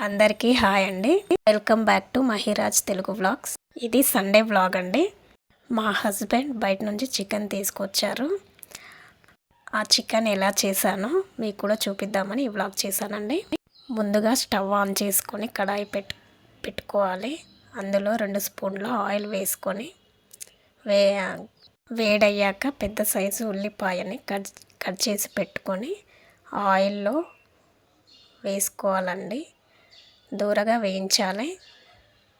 అందరికీ హాయ్ అండి. Welcome back to Mahiraj Telugu vlogs. ఇది సండే వ్లాగ్ అండి. మా హస్బెండ్ బయట నుంచి చికెన్ తీసుకొచ్చారు. ఆ చికెన్ ఎలా చేశానో మీకు కూడా చూపిద్దామని ఈ వ్లాగ్ చేశానండి. ముందుగా స్టవ్ ఆన్ చేసుకొని కడాయి పెట్టుకోవాలి. అందులో 2 స్పూన్ల ఆయిల్ వేసుకొని వేడయ్యాక పెద్ద సైజు ఉల్లిపాయని కట్ చేసి పెట్టుకొని ఆయిల్లో వేసుకోవాలండి. దూరగా వేయించాలి.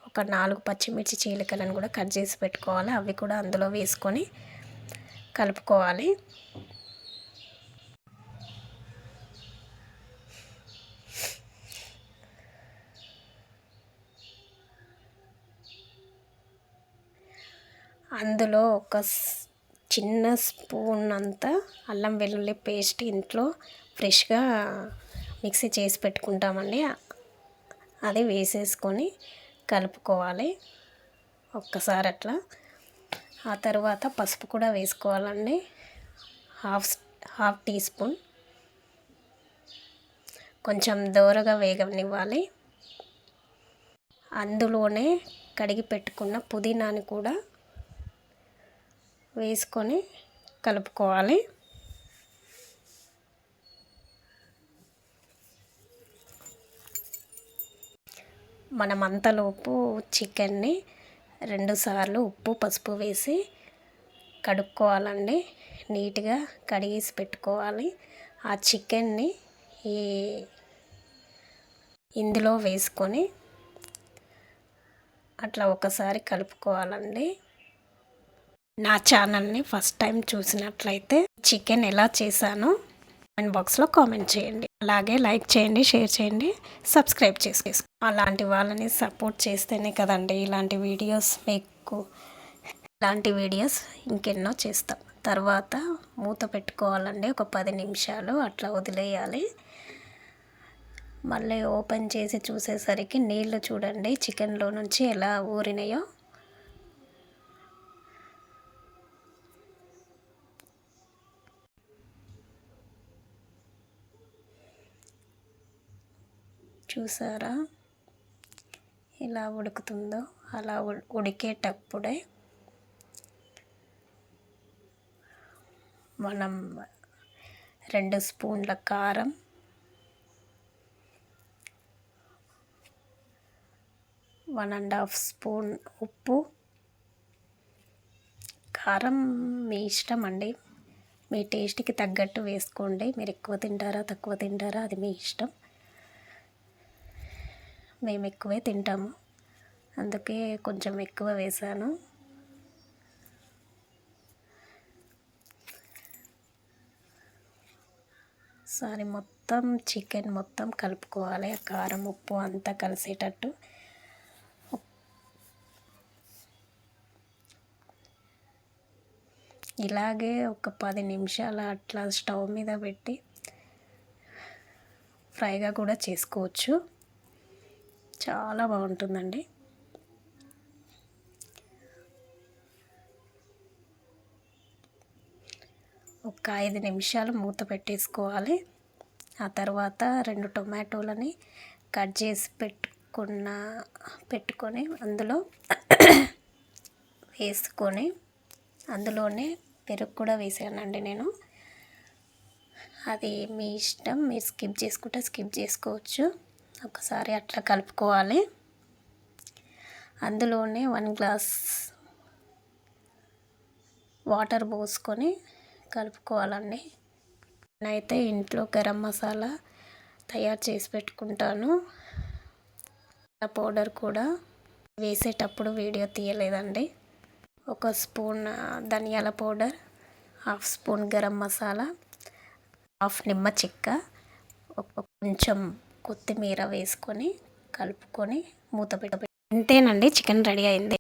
ఒక 4 పచ్చిమిర్చి చీలికలను కూడా కట్ చేసి పెట్టుకోవాలి. అవి కూడా అందులో వేసుకొని కలుపుకోవాలి. అందులో ఒక చిన్న స్పూన్ అంతా అల్లం వెల్లుల్లి పేస్ట్ ఇంట్లో ఫ్రెష్గా మిక్సీ చేసి పెట్టుకుంటామండి. అది వేసేసుకొని కలుపుకోవాలి ఒక్కసారి అట్లా. ఆ తర్వాత పసుపు కూడా వేసుకోవాలండి. Half teaspoon. కొంచెం దోరగా వేగనివ్వాలి. అందులోనే కడిగి పెట్టుకున్న పుదీనాని కూడా వేసుకొని కలుపుకోవాలి. మనం అంతలోపు చికెన్ని 2 సార్లు ఉప్పు పసుపు వేసి కడుక్కోవాలండి. నీట్గా కడిగేసి పెట్టుకోవాలి. ఆ చికెన్ని ఇందులో వేసుకొని అట్లా ఒకసారి కలుపుకోవాలండి. నా ఛానల్ని ఫస్ట్ టైం చూసినట్లయితే చికెన్ ఎలా చేశానో కామెంట్ బాక్స్లో కామెంట్ చేయండి. అలాగే లైక్ చేయండి, షేర్ చేయండి, సబ్స్క్రైబ్ చేసుకోండి. అలాంటి వాళ్ళని సపోర్ట్ చేస్తేనే కదండి ఇలాంటి వీడియోస్ ఇంకెన్నో చేస్తాం. తర్వాత మూత పెట్టుకోవాలండి. ఒక 10 నిమిషాలు అట్లా వదిలేయాలి. మళ్ళీ ఓపెన్ చేసి చూసేసరికి నీళ్లు చూడండి చికెన్లో నుంచి ఎలా ఊరినాయో. చూసారా ఎలా ఉడుకుతుందో? అలా ఉడికేటప్పుడే మనం 2 స్పూన్ల కారం, 1½ స్పూన్ ఉప్పు. కారం మీ ఇష్టం అండి. మీ టేస్ట్కి తగ్గట్టు వేసుకోండి. మీరు ఎక్కువ తింటారా తక్కువ తింటారా అది మీ ఇష్టం. మేము ఎక్కువే తింటాము, అందుకే కొంచెం ఎక్కువ వేసాను. సారీ మొత్తం చికెన్ మొత్తం కలుపుకోవాలి. ఆ కారం ఉప్పు అంతా కలిసేటట్టు. ఇలాగే ఒక 10 నిమిషాలు అట్లా స్టవ్ మీద పెట్టి ఫ్రైగా కూడా చేసుకోవచ్చు. చాలా బాగుంటుందండి. ఒక 5 నిమిషాలు మూత పెట్టేసుకోవాలి. ఆ తర్వాత 2 టొమాటోలని కట్ చేసి పెట్టుకొని అందులో వేసుకొని అందులోనే పెరుగు కూడా వేసానండి నేను. అది మీ ఇష్టం, మీరు స్కిప్ చేసుకుంటే స్కిప్ చేసుకోవచ్చు. ఒకసారి అట్లా కలుపుకోవాలి. అందులోనే 1 గ్లాస్ వాటర్ పోసుకొని కలుపుకోవాలండి. నేనైతే ఇంట్లో గరం మసాలా తయారు చేసి పెట్టుకుంటాను. పౌడర్ కూడా వేసేటప్పుడు వీడియో తీయలేదండి. 1 స్పూన్ ధనియాల powder, half spoon garam masala, half నిమ్మ చెక్క, కొంచెం కొత్తిమీర వేసుకొని కలుపుకొని మూత అంతేనండి, చికెన్ రెడీ అయింది.